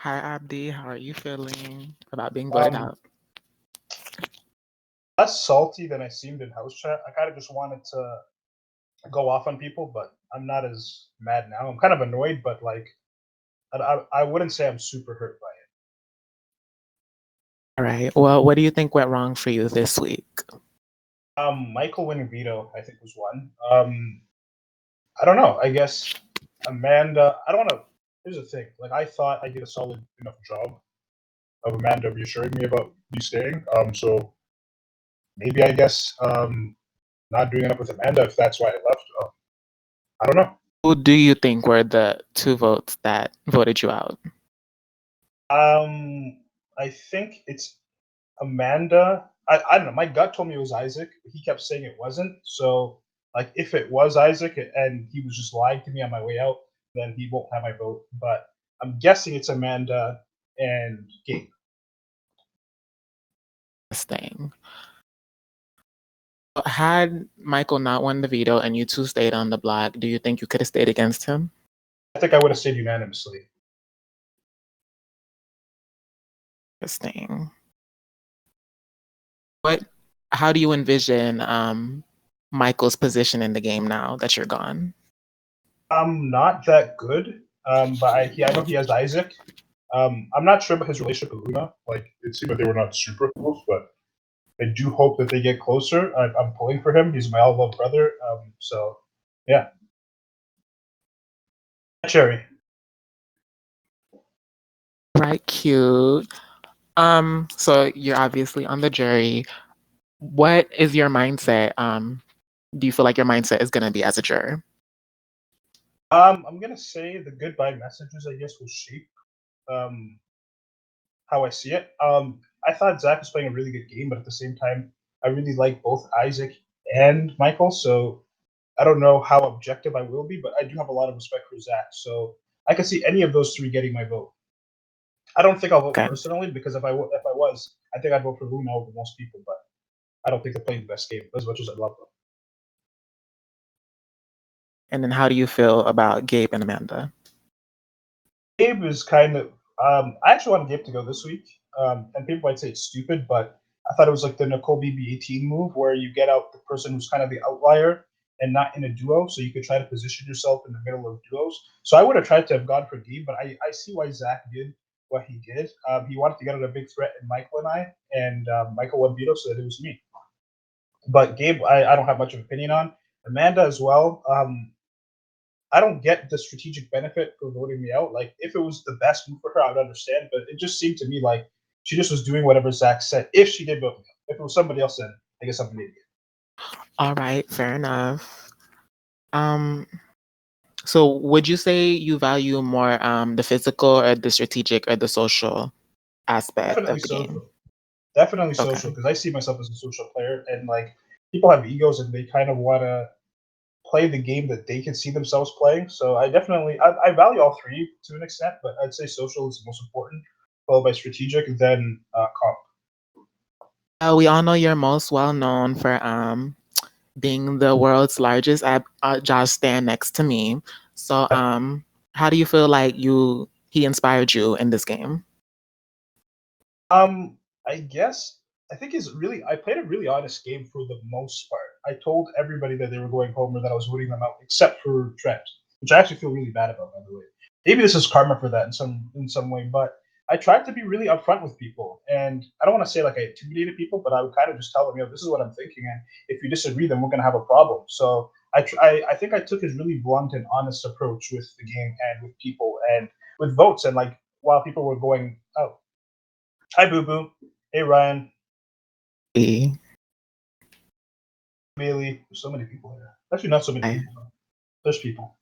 Hi, Abdi. How are you feeling about being voted Um, out? Less salty than I seemed in house chat. I kind of just wanted to go off on people, but I'm not as mad now. I'm kind of annoyed, but like I wouldn't say I'm super hurt by it. All right. Well, what do you think went wrong for you this week? Michael winning veto, I think was one. I don't know. I guess Amanda. I don't want to. Here's the thing. Like I thought I did a solid enough job of Amanda reassuring me about me staying. So maybe I guess not doing enough with Amanda if that's why I left. I don't know. Who do you think were the two votes that voted you out? I think it's Amanda. I don't know. My gut told me it was Isaac. But he kept saying it wasn't. So, like, if it was Isaac and he was just lying to me on my way out, then he won't have my vote. But I'm guessing it's Amanda and Gabe. This thing. Had Michael not won the veto and you two stayed on the block, do you think you could have stayed against him? I think I would have stayed unanimously. This thing. What? How do you envision Michael's position in the game now that you're gone? I'm not that good, but I know he has Isaac. I'm not sure about his relationship with Luna. Like, it seemed like they were not super close, but I do hope that they get closer. I'm pulling for him. He's my all loved brother. So yeah, Cherry. Right, cute. So you're obviously on the jury. What is your mindset? Do you feel like your mindset is gonna be as a juror? I'm gonna say the goodbye messages. I guess will shape um, how I see it. I thought Zach was playing a really good game, but at the same time, I really like both Isaac and Michael. So I don't know how objective I will be, but I do have a lot of respect for Zach. So I could see any of those three getting my vote. I don't think I'll vote Okay. personally because if I was, I think I'd vote for Luna over most people. But I don't think they're playing the best game as much as I love them. And then how do you feel about Gabe and Amanda? Gabe is kind of. I actually wanted Gabe to go this week, and people might say it's stupid, but I thought it was like the Nicole BB18 move where you get out the person who's kind of the outlier and not in a duo, so you could try to position yourself in the middle of duos. So I would have tried to have gone for Gabe, but I see why Zach did what he did. He wanted to get out a big threat in Michael and I, and Michael won veto, so that it was me. But Gabe, I don't have much of an opinion on. Amanda as well. I don't get the strategic benefit for voting me out. Like, if it was the best move for her, I would understand. But it just seemed to me like she just was doing whatever Zach said. If she did vote me out, if it was somebody else, then I guess I'm an idiot. All right, fair enough. Um, so would you say you value more the physical or the strategic or the social aspect Definitely of the game? social. Definitely social Okay. because I see myself as a social player, and like people have egos and they kind of want to play the game that they can see themselves playing. So I value all three to an extent, but I'd say social is the most important, followed by strategic, then comp. We all know you're most well known for being the world's largest Josh stand next to me. So how do you feel like he inspired you in this game? I guess I think I played a really honest game for the most part. I told everybody that they were going home or that I was voting them out, except for Trent, which I actually feel really bad about, by the way. Maybe this is karma for that in some way, but I tried to be really upfront with people, and I don't want to say like I intimidated people, but I would kind of just tell them, this is what I'm thinking, and if you disagree, then we're gonna have a problem. So I think I took his really blunt and honest approach with the game and with people and with votes, and like while people were going, oh, hi Boo Boo. Hey Ryan, E. Bailey. There's so many people here. Actually, not so many I people. Though. There's people.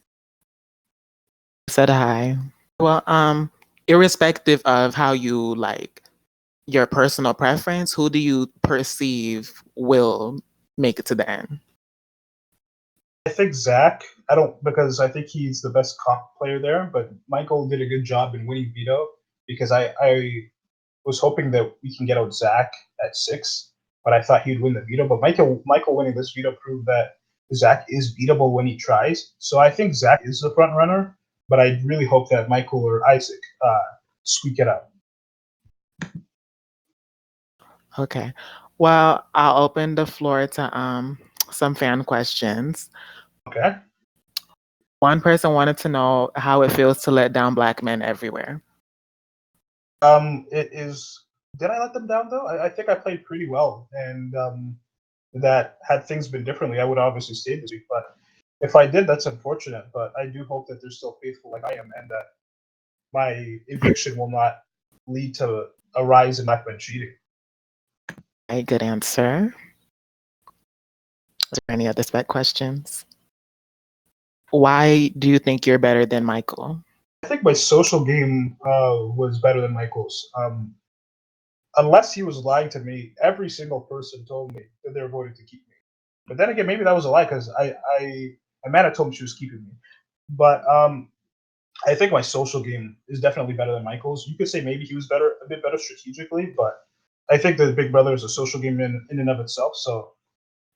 said hi. Well, irrespective of how you like your personal preference, who do you perceive will make it to the end? I think Zach. I don't because I think he's the best comp player there. But Michael did a good job in winning veto because I was hoping that we can get out Zach at 6, but I thought he'd win the veto. But Michael winning this veto proved that Zach is beatable when he tries. So I think Zach is the front runner. But I really hope that Michael or Isaac squeak it out. Okay. Well, I'll open the floor to some fan questions. Okay. One person wanted to know how it feels to let down black men everywhere. It is. Did I let them down though? I think I played pretty well, and that had things been differently, I would obviously stay this week. But if I did, that's unfortunate. But I do hope that they're still faithful like I am, and that my eviction will not lead to a rise in black men cheating. A good answer. Is there any other spec questions? Why do you think you're better than Michael? I think my social game was better than Michael's. Unless he was lying to me, every single person told me that they were voting to keep me. But then again, maybe that was a lie because Amanda told me she was keeping me. But I think my social game is definitely better than Michael's. You could say maybe he was a bit better strategically, but I think that Big Brother is a social game in and of itself. So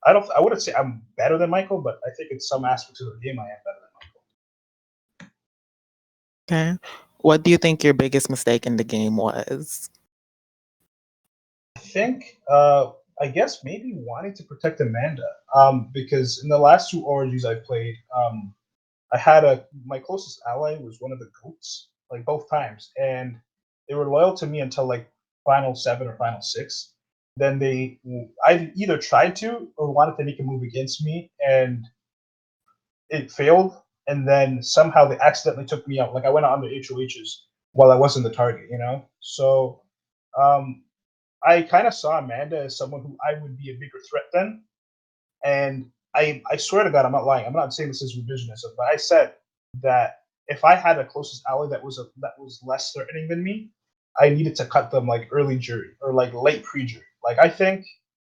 I wouldn't say I'm better than Michael, but I think in some aspects of the game I am better than Michael. Okay. What do you think your biggest mistake in the game was? I think I guess maybe wanting to protect Amanda. Because in the last two orgies I played, I had a my closest ally was one of the goats, like both times, and they were loyal to me until like final seven or final six. Then I either tried to or wanted to make a move against me, and it failed. And then somehow they accidentally took me out. Like I went on the HOHs while I wasn't the target, you know. So um, I kind of saw Amanda as someone who I would be a bigger threat than, and I swear to God, I'm not lying. I'm not saying this is revisionism, but I said that if I had a closest ally that was less threatening than me, I needed to cut them like early jury or like late pre-jury. Like I think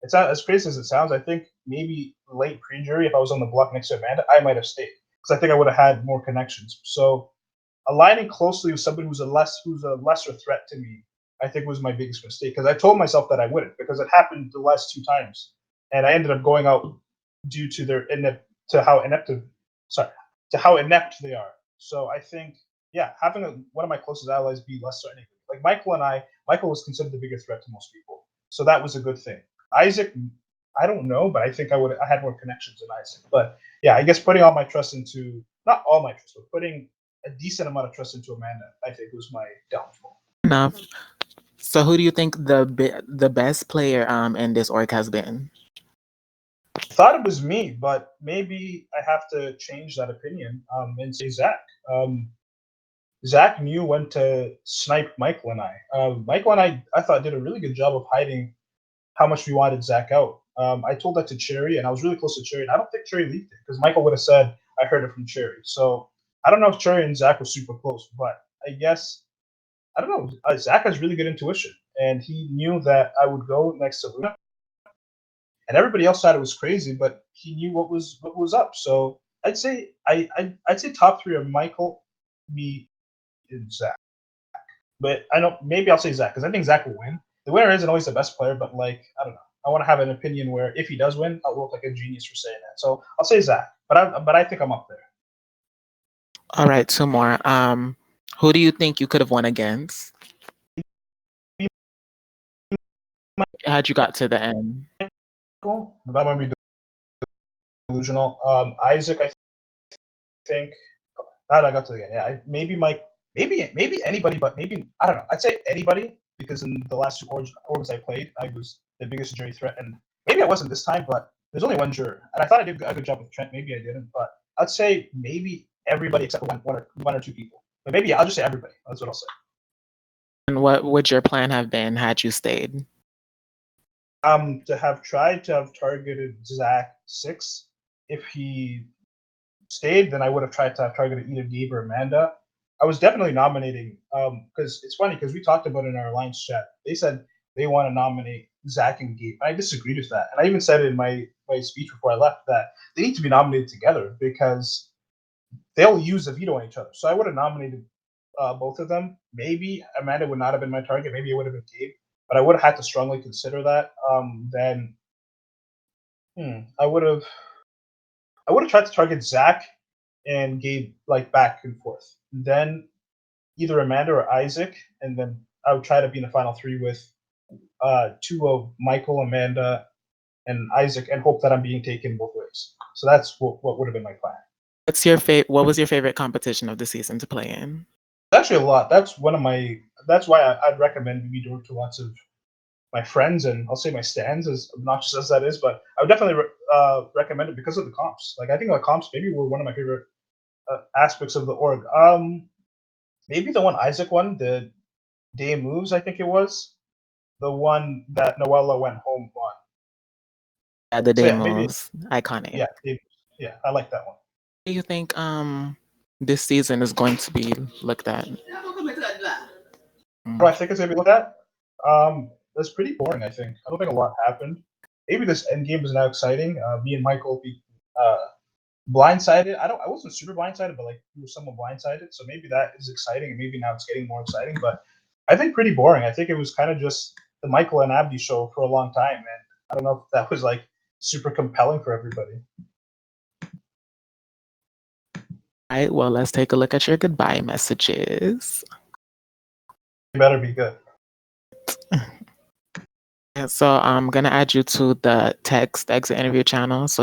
it's not as crazy as it sounds. I think maybe late pre-jury, if I was on the block next to Amanda, I might have stayed because I think I would have had more connections. So aligning closely with somebody who's a lesser threat to me, I think was my biggest mistake because I told myself that I wouldn't because it happened the last two times, and I ended up going out due to their inept to how inept sorry to how inept they are. So I think yeah, having one of my closest allies be less threatening, like Michael was considered the bigger threat to most people, so that was a good thing. Isaac, I don't know, but I think I had more connections than Isaac. But yeah, I guess putting all my trust into not all my trust, but putting a decent amount of trust into Amanda, I think was my downfall. Enough. So, who do you think the best player in this org has been? I thought it was me, but maybe I have to change that opinion and say Zach. Zach knew when to snipe Michael and I. Michael and I thought did a really good job of hiding how much we wanted Zach out. I told that to Cherry, and I was really close to Cherry, and I don't think Cherry leaked it because Michael would have said I heard it from Cherry. So I don't know if Cherry and Zach were super close, but I guess I don't know. Zach has really good intuition, and he knew that I would go next to Luna, and everybody else thought it was crazy, but he knew what was up. So I'd say top three are Michael, me, and Zach. But I know maybe I'll say Zach because I think Zach will win. The winner isn't always the best player, but like I don't know. I want to have an opinion where if he does win, I'll look like a genius for saying that. So I'll say Zach, but I think I'm up there. All right, two more. Who do you think you could have won against had you got to the end? Michael, that might be delusional. Isaac, I think. That I got to the end. Yeah, maybe Mike, maybe anybody, but maybe I don't know. I'd say anybody because in the last two orgs I played, I was the biggest jury threat, and maybe I wasn't this time, but there's only one juror, and I thought I did a good job with Trent. Maybe I didn't, but I'd say maybe everybody except one or two people. But maybe I'll just say everybody. That's what I'll say. And what would your plan have been had you stayed? To have tried to have targeted Zach six if he stayed, then I would have tried to have targeted either Gabe or Amanda. I was definitely nominating because it's funny because we talked about it in our alliance chat. They said they want to nominate Zach and Gabe. I disagreed with that, and I even said it in my speech before I left that they need to be nominated together because they'll use a veto on each other. So I would have nominated both of them. Maybe Amanda would not have been my target. Maybe it would have been Gabe, but I would have had to strongly consider that. Then I would have tried to target Zach and Gabe like back and forth. Then either Amanda or Isaac, and then I would try to be in the final three with two of Michael, Amanda, and Isaac, and hope that I'm being taken both ways. So that's what would have been my plan. What was your favorite competition of the season to play in? Actually, a lot. That's one of my. That's why I'd recommend BBD to lots of my friends, and I'll say my stands, as obnoxious as that is, but I would definitely recommend it because of the comps. Like I think the comps maybe were one of my favorite aspects of the org. Maybe the one Isaac won, the day moves, I think it was the one that Noella went home on. Yeah, the So yeah, maybe demos, iconic. yeah, I like that one. Do you think this season is going to be looked at? What do Mm. I think it's gonna be looked at? That's pretty boring. I think I don't think a lot happened. Maybe this end game is now exciting. Me and Michael be blindsided. I wasn't super blindsided, but like we were somewhat blindsided. So maybe that is exciting, and maybe now it's getting more exciting. But I think pretty boring. I think it was kind of just the Michael and Abdi show for a long time, and I don't know if that was like super compelling for everybody. All right, well, let's take a look at your goodbye messages. It better be good. And so I'm gonna add you to the text exit interview channel, so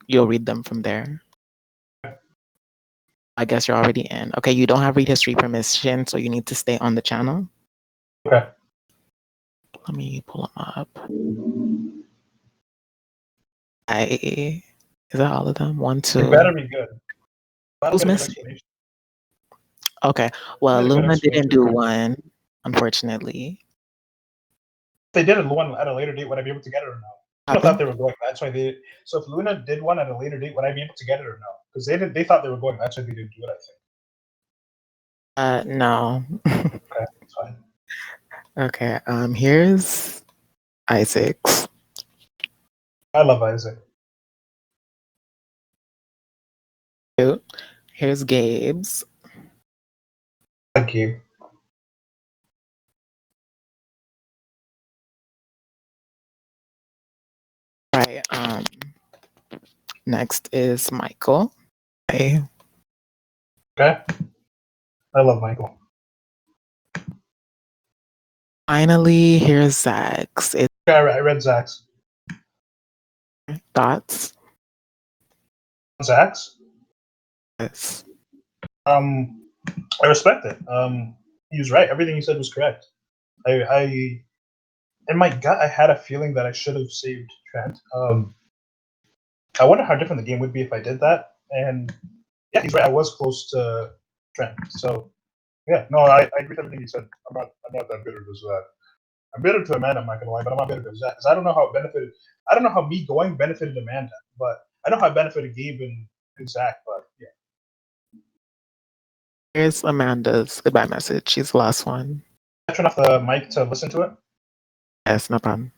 you'll read them from there. I guess you're already in. Okay, you don't have read history permission, so you need to stay on the channel. Okay. Let me pull them up. Is that all of them? One, It two. better be good. Not a Who's bit of an missing? explanation. Okay, well, Not a good Luna didn't explanation. do one, unfortunately. If they did one at a later date, would I be able to get it or no? I thought Happened? they were going. That's why they. So if Luna did one at a later date, would I be able to get it or no? Because they did. They thought they were going. That's why they didn't do it. I think. No. Okay, it's fine. Okay, here's Isaac's. I love Isaac. Here's Gabe's. Thank you. Right. Next is Michael. Okay. Okay. I love Michael. Finally, here's Zach's. It's Okay, I read Zach's. thoughts. Zach's. Yes. I respect it. He was right. Everything he said was correct. I in my gut, I had a feeling that I should have saved Trent. I wonder how different the game would be if I did that. And yeah, he's right. I was close to Trent. So yeah, no, I agree with everything he said. I'm not that bitter to that. I'm bitter to Amanda. I'm not gonna lie, but I'm not bitter to Zach because I don't know how it benefited. I don't know how me going benefited Amanda, but I know how it benefited Gabe and Zach. But yeah, Here's Amanda's goodbye message. She's the last one. I turn off the mic to listen to it. Yes, no problem.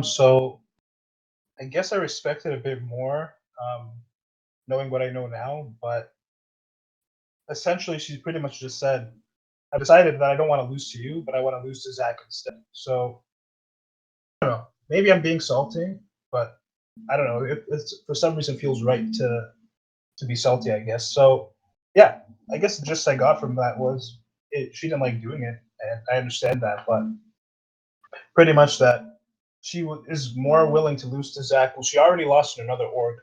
So I guess I respect it a bit more, knowing what I know now. But essentially, she pretty much just said, "I've decided that I don't want to lose to you, but I want to lose to Zach instead." So I don't know. Maybe I'm being salty, but I don't know. It's for some reason feels right to be salty. I guess. So yeah, I guess the gist I got from that was she didn't like doing it, and I understand that, but pretty much that she is more willing to lose to Zach, who she already lost in another org,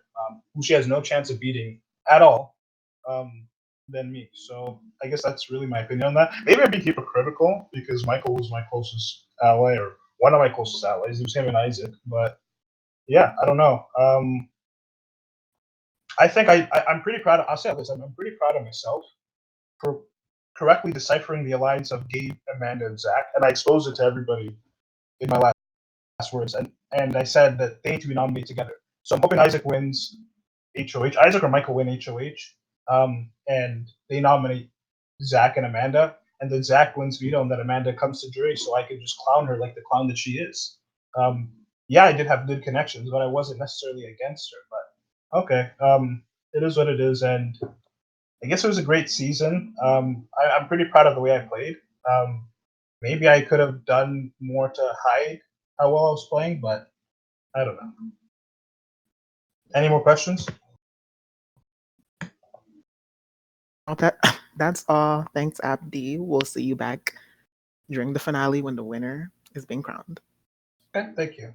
who she has no chance of beating at all, than me. So I guess that's really my opinion on that. Maybe I'm being hypocritical because Michael was my closest ally, or one of my closest allies. It was him and Isaac. But yeah, I don't know. I think I'm pretty proud of. I'll say this: I'm pretty proud of myself for correctly deciphering the alliance of Gabe, Amanda, and Zach, and I exposed it to everybody in my last words, and I said that they need to be nominated together. So I'm hoping Isaac wins HOH. Isaac or Michael win HOH, and they nominate Zach and Amanda, and then Zach wins veto, and then Amanda comes to jury, so I can just clown her like the clown that she is. Yeah, I did have good connections, but I wasn't necessarily against her. But okay, it is what it is, and I guess it was a great season. I'm pretty proud of the way I played. Maybe I could have done more to hide how well I was playing, but I don't know. Any more questions? Okay, that's all. Thanks, Abdi. We'll see you back during the finale when the winner is being crowned. Okay, thank you.